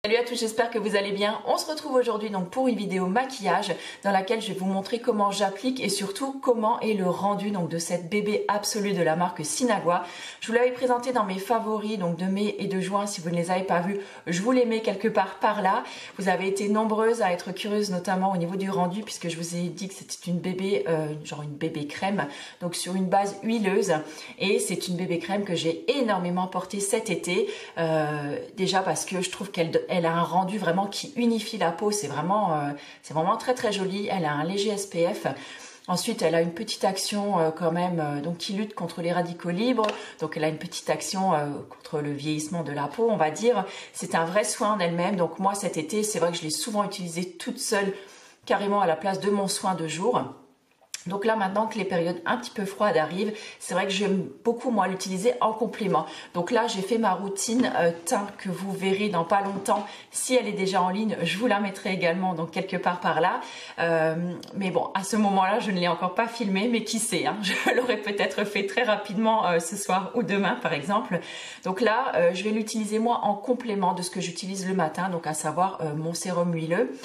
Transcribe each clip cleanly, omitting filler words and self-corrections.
Salut à tous, j'espère que vous allez bien. On se retrouve aujourd'hui donc pour une vidéo maquillage dans laquelle je vais vous montrer comment j'applique et surtout comment est le rendu donc de cette bébé absolue de la marque Sinagua. Je vous l'avais présenté dans mes favoris donc de mai et de juin. Si vous ne les avez pas vus, je vous les mets quelque part par là. Vous avez été nombreuses à être curieuses notamment au niveau du rendu puisque je vous ai dit que c'était une bébé, genre une bébé crème, donc sur une base huileuse, et c'est une bébé crème que j'ai énormément portée cet été, déjà parce que je trouve qu'elle a un rendu vraiment qui unifie la peau. C'est vraiment très très joli. Elle a un léger SPF. Ensuite, elle a une petite action quand même donc qui lutte contre les radicaux libres. Donc, elle a une petite action contre le vieillissement de la peau, on va dire. C'est un vrai soin d'elle-même. Donc, moi, cet été, c'est vrai que je l'ai souvent utilisée toute seule, carrément à la place de mon soin de jour. Donc là, maintenant que les périodes un petit peu froides arrivent, c'est vrai que j'aime beaucoup moi l'utiliser en complément. Donc là, j'ai fait ma routine teint que vous verrez dans pas longtemps. Si elle est déjà en ligne, je vous la mettrai également donc quelque part par là. Mais bon, à ce moment-là, je ne l'ai encore pas filmé, mais qui sait, hein, je l'aurais peut-être fait très rapidement ce soir ou demain par exemple. Donc là, je vais l'utiliser moi en complément de ce que j'utilise le matin, donc à savoir mon sérum huileux.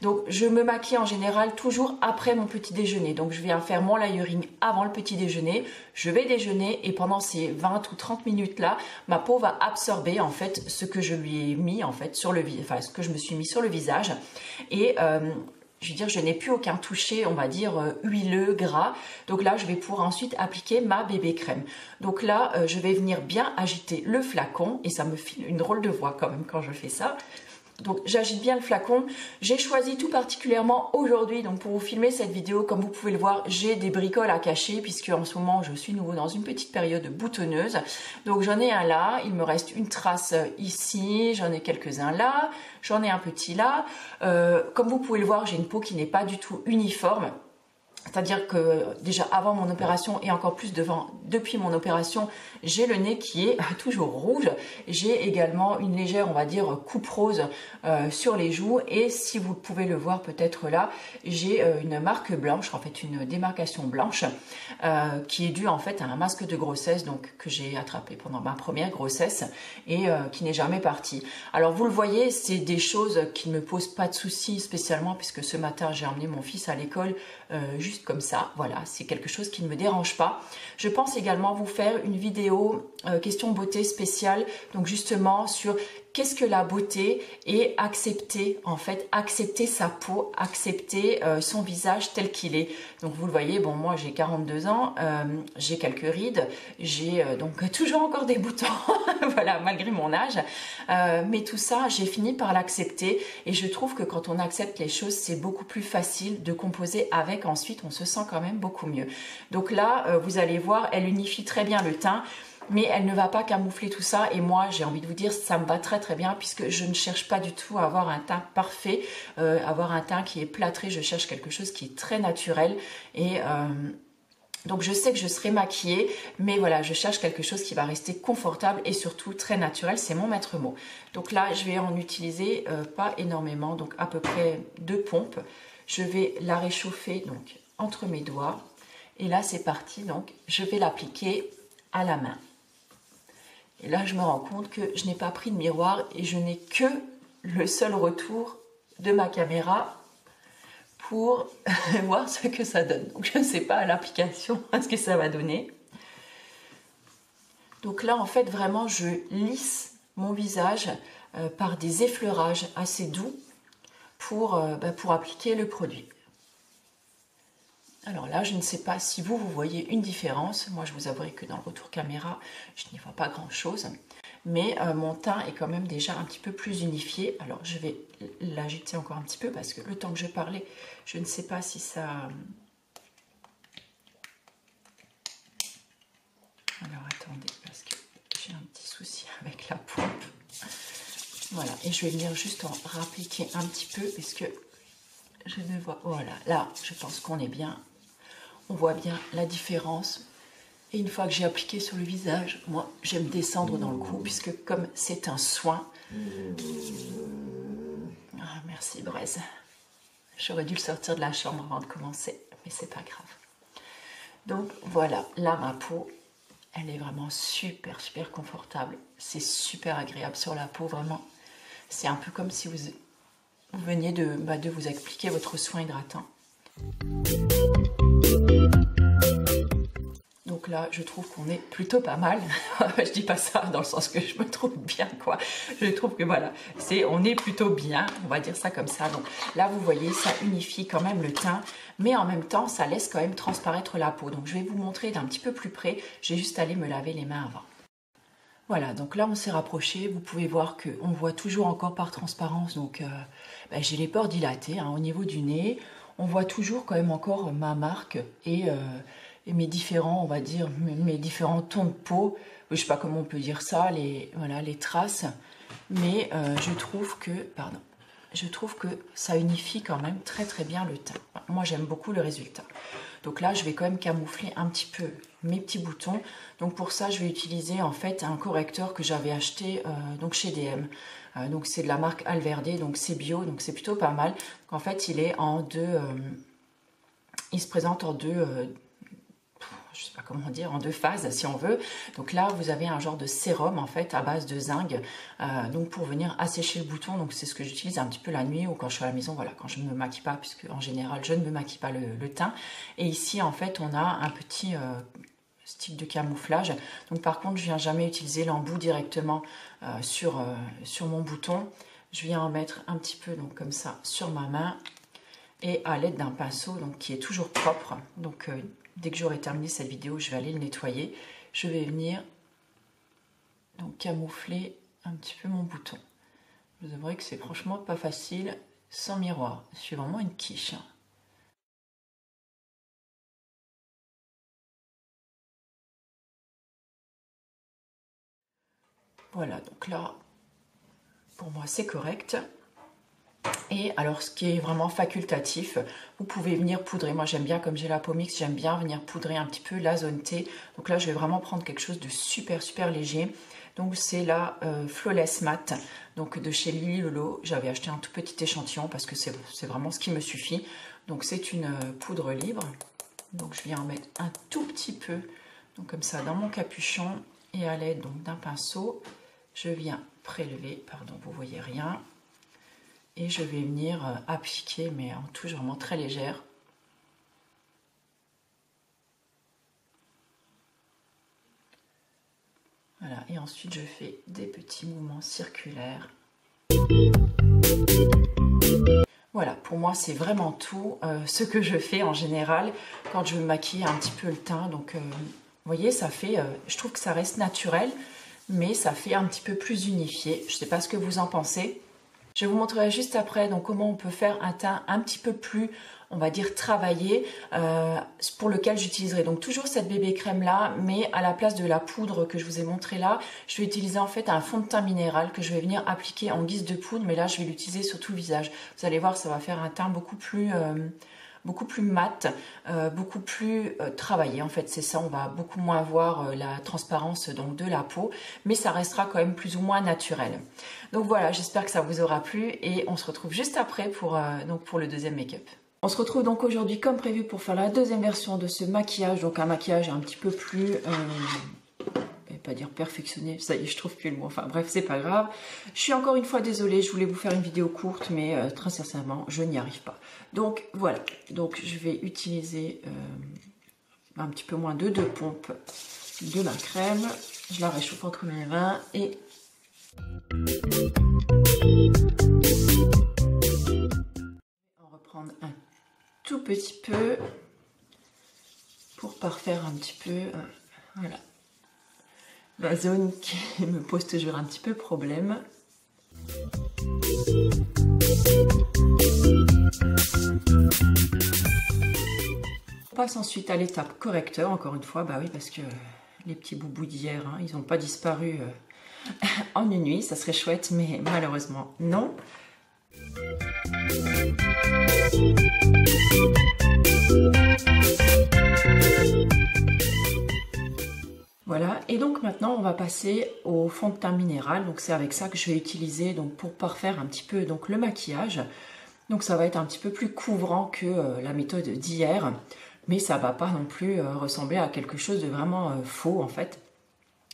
Donc je me maquille en général toujours après mon petit déjeuner. Donc je viens faire mon layering avant le petit déjeuner. Je vais déjeuner et pendant ces 20 ou 30 minutes là, ma peau va absorber en fait ce que je lui ai mis en fait sur le visage, enfin ce que je me suis mis sur le visage. Et je veux dire, je n'ai plus aucun toucher, on va dire, huileux, gras. Donc là, je vais pouvoir ensuite appliquer ma bébé crème. Donc là, je vais venir bien agiter le flacon et ça me file une drôle de voix quand même quand je fais ça. Donc j'agite bien le flacon. J'ai choisi tout particulièrement aujourd'hui, donc pour vous filmer cette vidéo, comme vous pouvez le voir, j'ai des bricoles à cacher puisque en ce moment je suis nouveau dans une petite période boutonneuse. Donc j'en ai un là, il me reste une trace ici, j'en ai quelques-uns là, j'en ai un petit là. Comme vous pouvez le voir, j'ai une peau qui n'est pas du tout uniforme. C'est-à-dire que déjà avant mon opération et encore plus depuis mon opération, j'ai le nez qui est toujours rouge. J'ai également une légère, on va dire, coupe rose sur les joues. Et si vous pouvez le voir peut-être là, j'ai une marque blanche, en fait une démarcation blanche qui est due en fait à un masque de grossesse donc que j'ai attrapé pendant ma première grossesse et qui n'est jamais parti. Alors vous le voyez, c'est des choses qui ne me posent pas de soucis spécialement puisque ce matin j'ai emmené mon fils à l'école juste comme ça, voilà, c'est quelque chose qui ne me dérange pas. Je pense également vous faire une vidéo question beauté spéciale, donc justement sur qu'est-ce que la beauté et accepter en fait, accepter sa peau, accepter son visage tel qu'il est. Donc vous le voyez, bon moi j'ai 42 ans, j'ai quelques rides, j'ai donc toujours encore des boutons, voilà, malgré mon âge, mais tout ça j'ai fini par l'accepter et je trouve que quand on accepte les choses c'est beaucoup plus facile de composer avec, ensuite on se sent quand même beaucoup mieux. Donc là vous allez voir, elle unifie très bien le teint, mais elle ne va pas camoufler tout ça et moi j'ai envie de vous dire ça me va très très bien puisque je ne cherche pas du tout à avoir un teint parfait, avoir un teint qui est plâtré, je cherche quelque chose qui est très naturel et donc je sais que je serai maquillée, mais voilà, je cherche quelque chose qui va rester confortable et surtout très naturel, c'est mon maître mot. Donc là je vais en utiliser pas énormément, donc à peu près 2 pompes. Je vais la réchauffer donc entre mes doigts et là c'est parti, donc je vais l'appliquer à la main. Et là, je me rends compte que je n'ai pas pris de miroir et je n'ai que le seul retour de ma caméra pour voir ce que ça donne. Donc, je ne sais pas à l'application ce que ça va donner. Donc là, en fait, vraiment, je lisse mon visage par des effleurages assez doux pour appliquer le produit. Alors là, je ne sais pas si vous voyez une différence. Moi, je vous avouerai que dans le retour caméra, je n'y vois pas grand-chose. Mais mon teint est quand même déjà un petit peu plus unifié. Alors, je vais l'agiter encore un petit peu parce que le temps que je parlais, je ne sais pas si ça... Alors, attendez, parce que j'ai un petit souci avec la pompe. Voilà, et je vais venir juste en rappliquer un petit peu parce que je ne vois... Voilà, là, je pense qu'on est bien. On voit bien la différence. Et une fois que j'ai appliqué sur le visage, moi, j'aime descendre dans le cou, puisque comme c'est un soin... Ah, merci Braise. J'aurais dû le sortir de la chambre avant de commencer, mais c'est pas grave. Donc voilà, là ma peau, elle est vraiment super, super confortable. C'est super agréable sur la peau, vraiment. C'est un peu comme si vous veniez de vous appliquer votre soin hydratant. Donc là, je trouve qu'on est plutôt pas mal. Je dis pas ça dans le sens que je me trouve bien, quoi. Je trouve que voilà, on est plutôt bien, on va dire ça comme ça. Donc là, vous voyez, ça unifie quand même le teint, mais en même temps, ça laisse quand même transparaître la peau. Donc je vais vous montrer d'un petit peu plus près. J'ai juste allé me laver les mains avant. Voilà, donc là on s'est rapproché, vous pouvez voir qu'on voit toujours encore par transparence, donc j'ai les pores dilatés au niveau du nez, on voit toujours quand même encore ma marque et mes différents, on va dire, mes différents tons de peau, je sais pas comment on peut dire ça, les traces, mais je trouve que ça unifie quand même très très bien le teint. Moi j'aime beaucoup le résultat. Donc là, je vais quand même camoufler un petit peu mes petits boutons. Donc pour ça, je vais utiliser en fait un correcteur que j'avais acheté donc chez DM. Donc c'est de la marque Alverde, donc c'est bio, donc c'est plutôt pas mal. Donc en fait, il est en deux, il se présente en deux, je sais pas comment dire, en deux phases si on veut. Donc là, vous avez un genre de sérum en fait à base de zinc, donc pour venir assécher le bouton. Donc c'est ce que j'utilise un petit peu la nuit ou quand je suis à la maison, voilà, quand je ne me maquille pas, puisque en général je ne me maquille pas le teint. Et ici en fait on a un petit stick de camouflage. Donc par contre je viens jamais utiliser l'embout directement sur mon bouton. Je viens en mettre un petit peu donc comme ça sur ma main et à l'aide d'un pinceau donc qui est toujours propre. Donc dès que j'aurai terminé cette vidéo, je vais aller le nettoyer. Je vais venir donc camoufler un petit peu mon bouton. Je vous avouerai que c'est franchement pas facile sans miroir. Je suis vraiment une quiche. Voilà, donc là, pour moi, c'est correct. Et alors, ce qui est vraiment facultatif, vous pouvez venir poudrer. Moi, j'aime bien, comme j'ai la peau mixte, j'aime bien venir poudrer un petit peu la zone T. Donc là, je vais vraiment prendre quelque chose de super, super léger. Donc, c'est la Flawless Matte, donc de chez Lily Lolo. J'avais acheté un tout petit échantillon parce que c'est vraiment ce qui me suffit. Donc, c'est une poudre libre. Donc, je viens en mettre un tout petit peu, donc comme ça, dans mon capuchon. Et à l'aide d'un pinceau, je viens prélever, pardon, vous voyez rien. Et je vais venir appliquer, mais en touche vraiment très légère. Voilà, et ensuite je fais des petits mouvements circulaires. Voilà, pour moi c'est vraiment tout ce que je fais en général quand je veux maquiller un petit peu le teint. Donc vous voyez, ça fait, je trouve que ça reste naturel, mais ça fait un petit peu plus unifié. Je ne sais pas ce que vous en pensez. Je vous montrerai juste après donc comment on peut faire un teint un petit peu plus, on va dire, travaillé, pour lequel j'utiliserai donc toujours cette bébé crème là, mais à la place de la poudre que je vous ai montré là, je vais utiliser en fait un fond de teint minéral que je vais venir appliquer en guise de poudre, mais là je vais l'utiliser sur tout le visage. Vous allez voir, ça va faire un teint beaucoup plus mat, beaucoup plus travaillé. En fait, c'est ça, on va beaucoup moins voir la transparence donc, de la peau, mais ça restera quand même plus ou moins naturel. Donc voilà, j'espère que ça vous aura plu et on se retrouve juste après pour le deuxième make-up. On se retrouve donc aujourd'hui comme prévu pour faire la deuxième version de ce maquillage, donc un maquillage un petit peu plus... pas dire perfectionné, ça y est, je trouve plus le mot, enfin bref, c'est pas grave. Je suis encore une fois désolée, je voulais vous faire une vidéo courte, mais très sincèrement, je n'y arrive pas. Donc voilà, donc je vais utiliser un petit peu moins de 2 pompes de ma crème. Je la réchauffe entre mes mains et... on va reprendre un tout petit peu pour parfaire un petit peu, voilà. La zone qui me pose toujours un petit peu problème. On passe ensuite à l'étape correcteur, encore une fois, bah oui, parce que les petits boubous d'hier, hein, ils n'ont pas disparu en une nuit, ça serait chouette, mais malheureusement, non. Voilà, et donc maintenant on va passer au fond de teint minéral. Donc c'est avec ça que je vais utiliser donc pour parfaire un petit peu donc le maquillage. Donc ça va être un petit peu plus couvrant que la méthode d'hier, mais ça va pas non plus ressembler à quelque chose de vraiment faux en fait.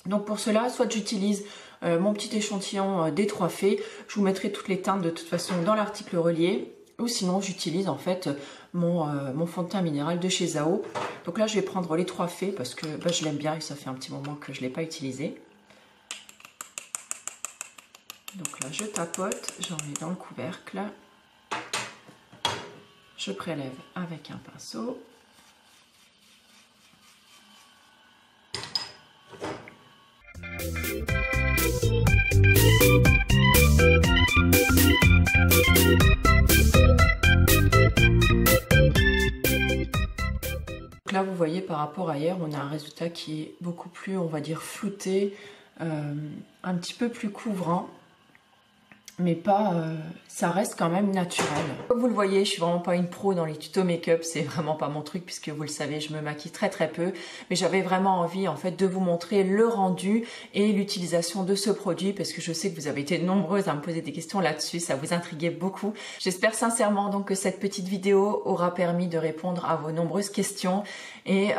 Donc pour cela, soit j'utilise mon petit échantillon des 3 fées. Je vous mettrai toutes les teintes de toute façon dans l'article relié. Ou sinon j'utilise en fait mon fond de teint minéral de chez Zao. Donc là je vais prendre les 3 fées parce que je l'aime bien et ça fait un petit moment que je ne l'ai pas utilisé. Donc là je tapote, j'en mets dans le couvercle. Je prélève avec un pinceau. Donc là vous voyez par rapport à hier on a un résultat qui est beaucoup plus on va dire flouté, un petit peu plus couvrant. Mais pas, ça reste quand même naturel. Comme vous le voyez, je suis vraiment pas une pro dans les tutos make-up, c'est vraiment pas mon truc puisque vous le savez, je me maquille très peu. Mais j'avais vraiment envie en fait de vous montrer le rendu et l'utilisation de ce produit parce que je sais que vous avez été nombreuses à me poser des questions là-dessus, ça vous intriguait beaucoup. J'espère sincèrement donc que cette petite vidéo aura permis de répondre à vos nombreuses questions. Et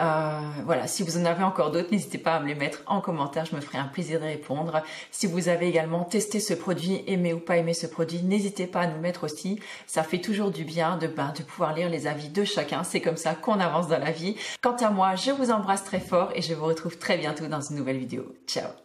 voilà, si vous en avez encore d'autres, n'hésitez pas à me les mettre en commentaire, je me ferai un plaisir de répondre. Si vous avez également testé ce produit, aimé ou pas aimé ce produit, n'hésitez pas à nous mettre aussi. Ça fait toujours du bien de pouvoir lire les avis de chacun. C'est comme ça qu'on avance dans la vie. Quant à moi, je vous embrasse très fort et je vous retrouve très bientôt dans une nouvelle vidéo. Ciao!